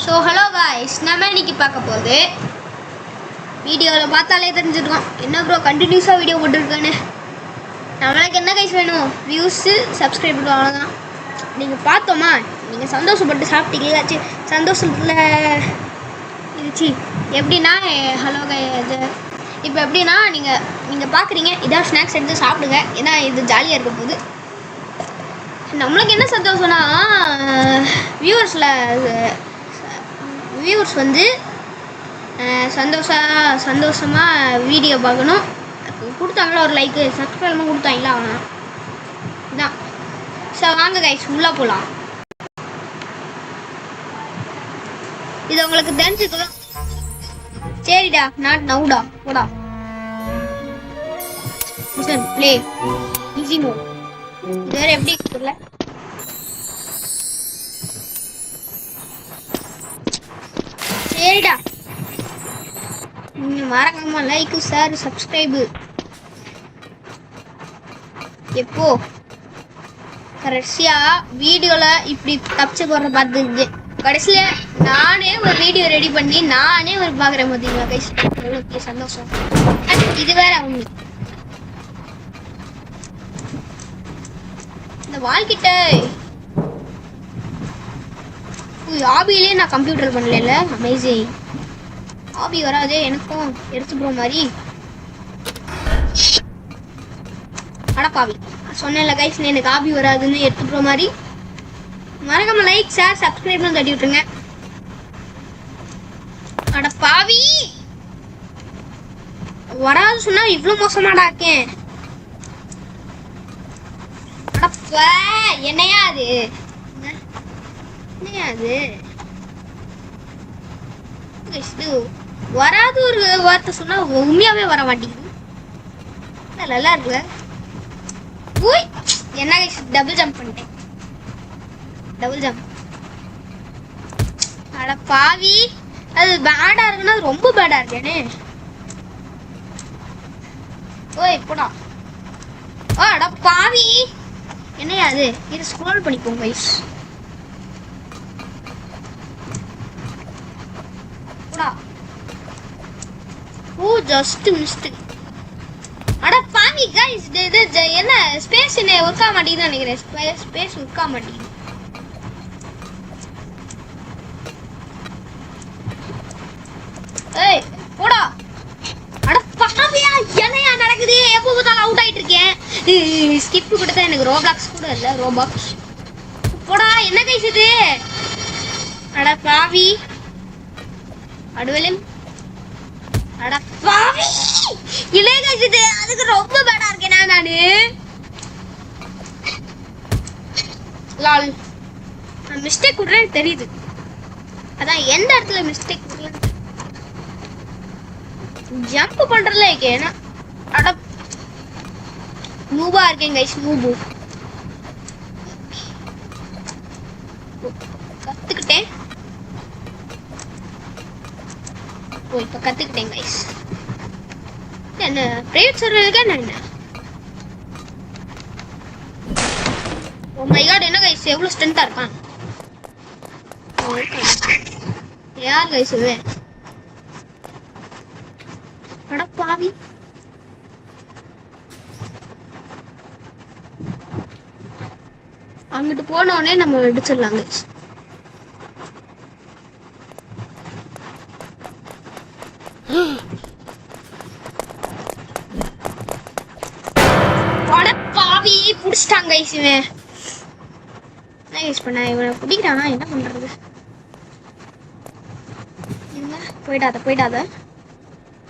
So hello guys, நம்ம இன்னைக்கு பார்க்க போகுது வீடியோவில் பார்த்தாலே தெரிஞ்சிருக்கோம் என்ன ப்ரோ கண்டினியூஸாக வீடியோ போட்டுருக்கேன்னு. நம்மளுக்கு என்ன கைஸ் வேணும்? வியூஸு, சப்ஸ்கிரைப் பண்ணுவோம், அவ்வளோதான். நீங்கள் பார்த்தோமா, நீங்கள் சந்தோஷப்பட்டு சாப்பிட்டீங்களாச்சு. சந்தோஷத்தில் இருந்துச்சு எப்படின்னா ஹலோ இது இப்போ எப்படின்னா நீங்கள் பார்க்குறீங்க, இதான் ஸ்நாக்ஸ் எடுத்து சாப்பிடுங்க, ஏன்னா இது ஜாலியாக இருக்க போகுது. நம்மளுக்கு என்ன சந்தோஷம்னா வியூவர்ஸ் வந்து சந்தோஷமாக வீடியோ பார்க்கணும். கொடுத்தாங்களா ஒரு லைக்கு, சப்ஸ்கிரைப்லாம் கொடுத்தாங்களா, அவனா இதான். ஸோ வாங்க கைஸ் உள்ளே போகலாம். இது உங்களுக்கு தெரிஞ்சுக்கலாம். சரிடா, நாட் நவுடா, போடா. Play easy move. இது வேறு எப்படி இருக்குல்ல. சரிடா, மறக்காம லைக், ஷேர், சப்ஸ்கிரைபு. எப்போ கடைசியா வீடியோல இப்படி தப்பிச்சு போடுற பார்த்துருக்கு. கடைசியில நானே ஒரு வீடியோ ரெடி பண்ணி நானே ஒரு பார்க்குறேன் பார்த்தீங்களா கைஸ், எவ்வளோ சந்தோஷம். இது வேற அவங்க இந்த வாழ்க்கிட்ட ஹாபிலே நான் கம்ப்யூட்டர் பண்ணல. அமேசிங். ஹாபி வராது எனக்கும் எடுத்து போகிற மாதிரி. அடப்பாவி, சொன்னேன்ல கைஸ், எனக்கு ஹாபி வராதுன்னு எடுத்து போகிற மாதிரி. மறக்காம லைக், ஷேர், சப்ஸ்கிரைப்னு தட்டி விட்டுருங்க. அடப்பாவி, வராது சொன்னா இவ்வளோ மோசமாடா இருக்கேன். அடப்பா, என்னையா அது வராது ஒரு வார்த்தை சொன்னா உண்மையாவே வர மாட்டேங்குது. நல்லா இருக்கு. என்ன டபுள் ஜம்ப் பண்ணிட்டேன். Double jump. அட பாவி, அது பேடா இருக்குன்னா ரொம்ப பேடா இருக்கேனே. ஓய் போடா. அட பாவி, என்னையா அது? இது ஸ்க்ரோல் பண்ணிப்போம் கைஸ். Just mist. அட பாவி गाइस, இது என்ன ஸ்பேஸ் என்ன ஒர்க் ஆக மாட்டேங்குது நினைக்கிறேன். ஸ்பேஸ் ஒர்க் ஆக மாட்டேங்குது. ஏய் போடா. அட பாவியா, என்னையா நடக்குது? எப்போ பார்த்தாலும் அவுட் ஆயிட்டு இருக்கேன். ஸ்கிப் கொடுத்தா எனக்கு ரோபாக்ஸ் கூட இல்ல. ரோபாக்ஸ் போடா. என்ன கைஸ் இது? அட பாவி, அடுவலும். அட பாவி, இல்ல கைஸ், இது அதுக்கு ரொம்ப பேடா இருக்கேனா நானு. லால், நான் மிஸ்டேக் கொடுறேன்னு தெரியுது. அதான் எந்த இடத்துல மிஸ்டேக் கொடுறேன்னு ஜம்ப் பண்றதுல இருக்கேன். அட நூபா இருக்கேன் கைஸ், நூபு. கத்துக்கிட்டேன். இப்போ கத்துக்கிட்டேன் கைஸ். என்ன பிரைவேட் சர்வருக்கு என்ன? ஓ மை காட், என்ன கைஸ் எவ்வளவு ஸ்ட்ரென்த்தா இருக்கான். யார் கைஸ் இது? அட பாவி, அங்கிட்டு போனோடனே நம்ம அடிச்சிடலாம் கைஸ். புடிச்சிட்டாங்க கைஸ். இவன் என்ன யூஸ் பண்ண, இவனை பிடிக்கிறானா? என்ன பண்றது? போயிடாத.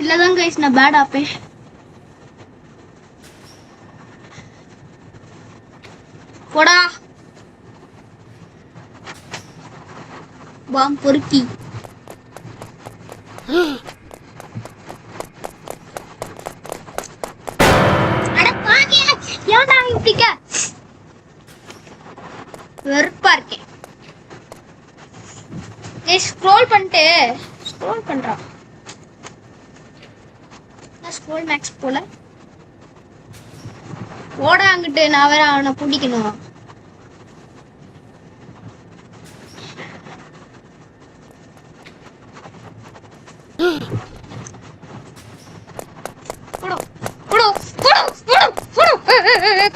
இல்லதான் கைஸ், நான் பேட் ஆப்பேன். போடா பாம் பொறுக்கி. வெறுப்பா இருக்கேன். ஸ்க்ரோல் பண்ணிட்டு ஸ்க்ரோல் பண்றான். ஸ்க்ரோல் மேக்ஸ் போல. ஓட அங்கிட்டு நான் வேற அவனை பிடிக்கணும்.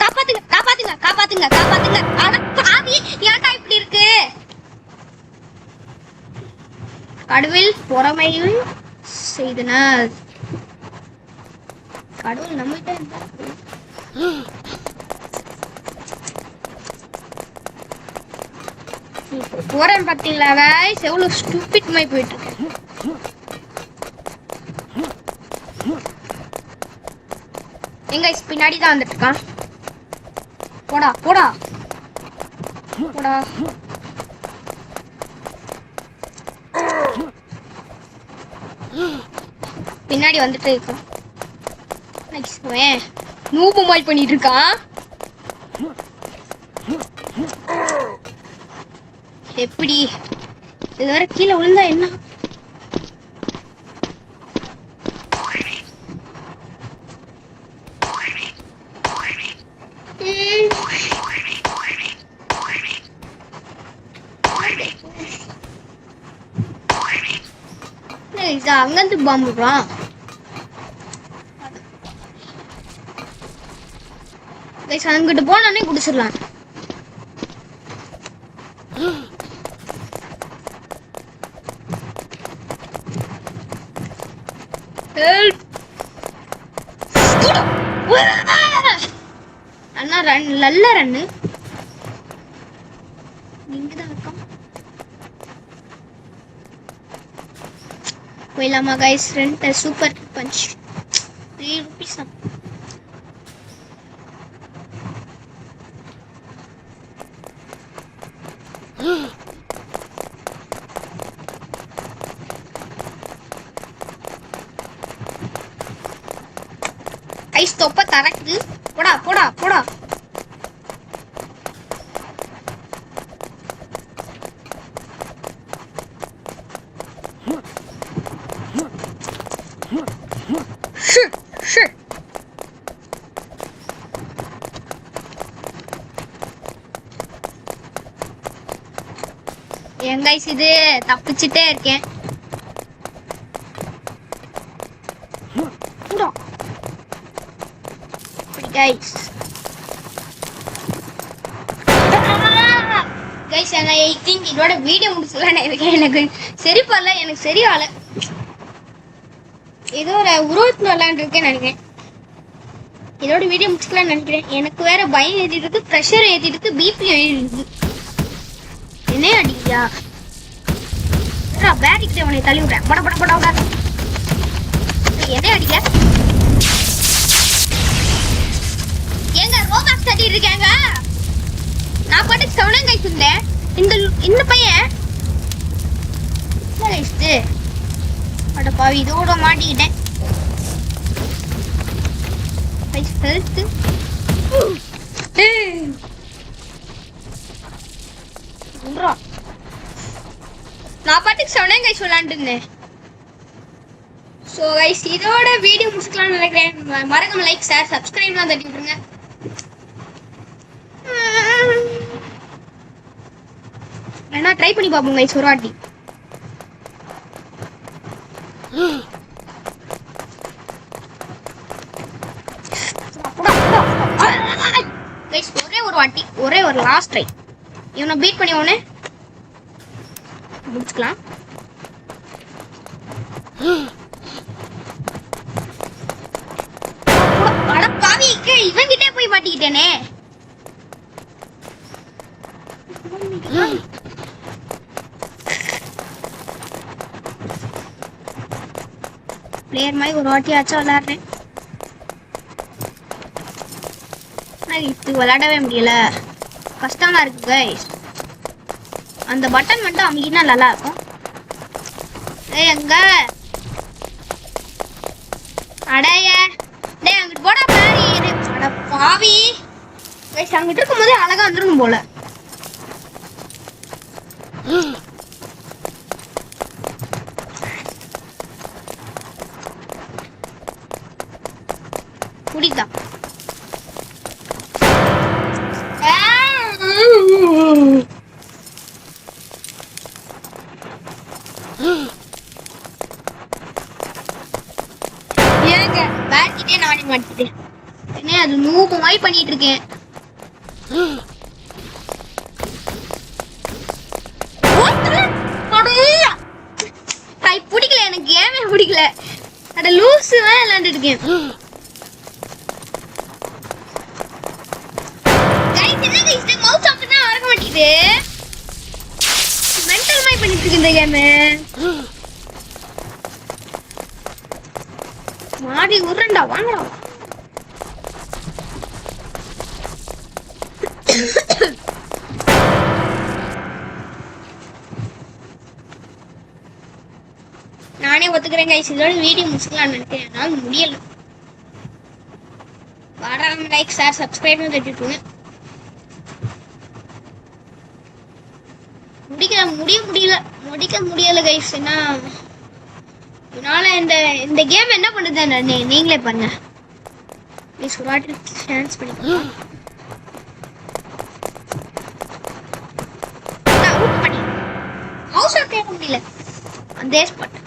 காப்பாத்துங்க காப்பாத்துங்க காப்பாத்துங்க காப்பாத்துங்க. அட பாவி, ஏன்டா இப்படி இருக்கு? கடவுள் பொறாமையில் செய்தனர். கடவுள் நம்மகிட்ட போறேன் பாத்தீங்களா गाइस, எவ்வளவு ஸ்டூபிட் மாதிரி போயிட்டு இருக்கு. எங்க பின்னாடி தான் வந்துட்டு இருக்கான். போடா போடா போடா. பின்னாடி வந்துட்டு இருக்கான். நூபு மாதிரி பண்ணிட்டு இருக்கான். எப்படி இதுவரை கீழே விழுந்தா என்ன? அங்கிருந்து பாம்புறான். அங்கிட்டு போனானே குடிச்சிடலாம். அண்ணா ரன் நல்ல ரன்னு. நீங்கதான் இருக்கா போயிடலாமா गाइस? ரெண்டு சூப்பர் பஞ்ச் 3 rupees. ஐஸ் தொப்ப தரக்குது. போடா போடா போடா. என் गाइस இது தப்பிச்சிட்டே இருக்கேன். गाइस I think இதோட வீடியோ முடிச்சலாம்னு இருக்கேன். எனக்கு சரி பண்ணல, எனக்கு சரியால ஏதோ ஒரு உருவத்துல விளையாண்டுருக்கேன்னு நினைக்கிறேன். இதோட வீடியோ முடிச்சுக்கலாம்னு நினைக்கிறேன். எனக்கு வேற பயம் ஏற்றிட்டு இருக்கு, ப்ரெஷர் ஏற்றிட்டு இருக்கு, பிபி ஏறிட்டு இருக்கு. என்ன அடிக்கியா பேரிக்கிட்ட உனக்கு தள்ளி விடுறேன். பட பட பட விட என்ன அடிக்க? ஏங்க ரோபாக்ஸ் தட்டிட்டு இருக்காங்க. நான் பாட்டுக்கு சவுனம் கை சுந்தேன். இந்த பையன் அட பாவி, இதோட மாட்டிக்கிட்டேன். நான் பாட்டுக்கு சவுனம் கை சொல்லான்ட்டு இருந்தேன். ஸோ கைஸ் இதோட வீடியோ முடிச்சுக்கலாம்னு நினைக்கிறேன். மறக்காம லைக் ஷேர் சப்ஸ்கிரைப்லாம் தட்டி விட்டுருங்க. வேணா ட்ரை பண்ணி பார்ப்போம் கைஸ் ஒரு வாட்டி. கைஸ் ஒரே ஒரு வாட்டி, ஒரே ஒரு லாஸ்ட் ட்ரை. இவனை பீட் பண்ணி உடனே முடிச்சுக்கலாம். இவன் கிட்டே போய் மாட்டிக்கிட்டேனே. பிளேயர் மாதிரி ஒரு வாட்டியாச்சும் விளையாடுறேன். இது விளையாடவே முடியல, கஷ்டமா இருக்கு கைஸ். அந்த பட்டன் மட்டும் அமைக்கினா நல்லா இருக்கும். எங்க அடைய டே அங்கிட்டு போடா பாரி. அட பாவி கைஸ், அங்கிட்டு இருக்கும்போதே அழகா வந்துடும் போல. குடிதா ஏன் நானே மாட்டிட்டேன் என்ன அது நூக்கு மாதிரி பண்ணிட்டு இருக்கேன். பிடிக்கல எனக்கு கேமே பிடிக்கல. அட லூசு விளையாண்டு இருக்கேன். மவுஸ் ஆப்ஷன் தான் வர மாட்டேங்குது. மென்டல் மாதிரி பண்ணிட்டு இருக்கு இந்த கேம். மாடி உருண்டா வாங்கடா. நானே ஒத்துக்கிறேன் கைஸ், இதோட வீடியோ முடிச்சுக்கலாம்னு நினைக்கிறேன். என்னால் முடியல. வாராம லைக் ஷேர் சப்ஸ்கிரைப் தட்டிட்டுங்க. முடிக்க முடியல கைஸ். என்ன என்னால இந்த கேம் என்ன பண்ணுது நீங்களே பாருங்க. ப்ளீஸ் ஒரு வாட்டி சான்ஸ் பண்ணிக்கோங்க. அவுட் பண்ணி ஹவுஸ் ஆஃப் கேட்க முடியல அந்த ஸ்பாட்.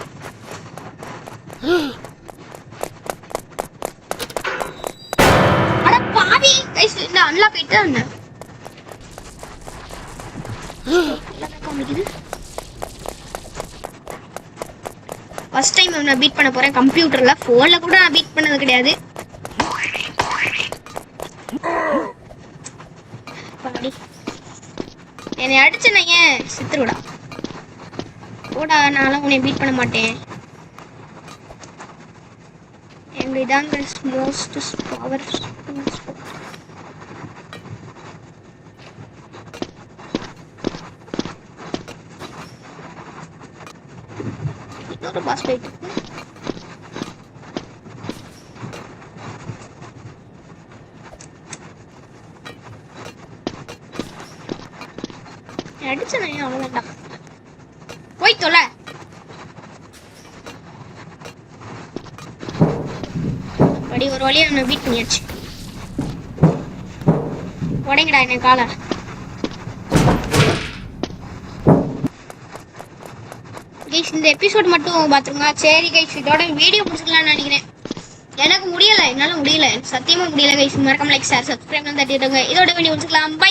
அட பாவி கைஸ், இந்த அன்லாக் ஆயிட்டா என்ன ஃபர்ஸ்ட் டைம் நான் பீட் பண்ண போறேன் கம்ப்யூட்டர்ல. போன்ல கூட நான் பீட் பண்ணது கிடையாது. என்னை அடிச்சு நான் ஏன் சித்துருடா போடா. நான்லாம் உன்னை பீட் பண்ண மாட்டேன். இதான் மோஸ்ட் பவர். இன்னொரு பாஸ் ஃபைட். அடிச்ச நான் அவ்வளோதான்டா. போய் தொலை. படி ஒரு வழியா நான் பீட் பண்ணியாச்சு. உடைங்கடா என்ன காலை. கைஸ் இந்த எபிசோட் மட்டும் பார்த்துருங்க. சரி கைஸ், இதோட வீடியோ முடிச்சுக்கலாம்னு நினைக்கிறேன். எனக்கு முடியல, என்னால் முடியல, சத்தியமாக முடியல கைஸ். மறக்காம லைக் ஷேர் சப்ஸ்கிரைப் தட்டிடுங்க. இதோட வீடியோ முடிச்சுக்கலாம். பை.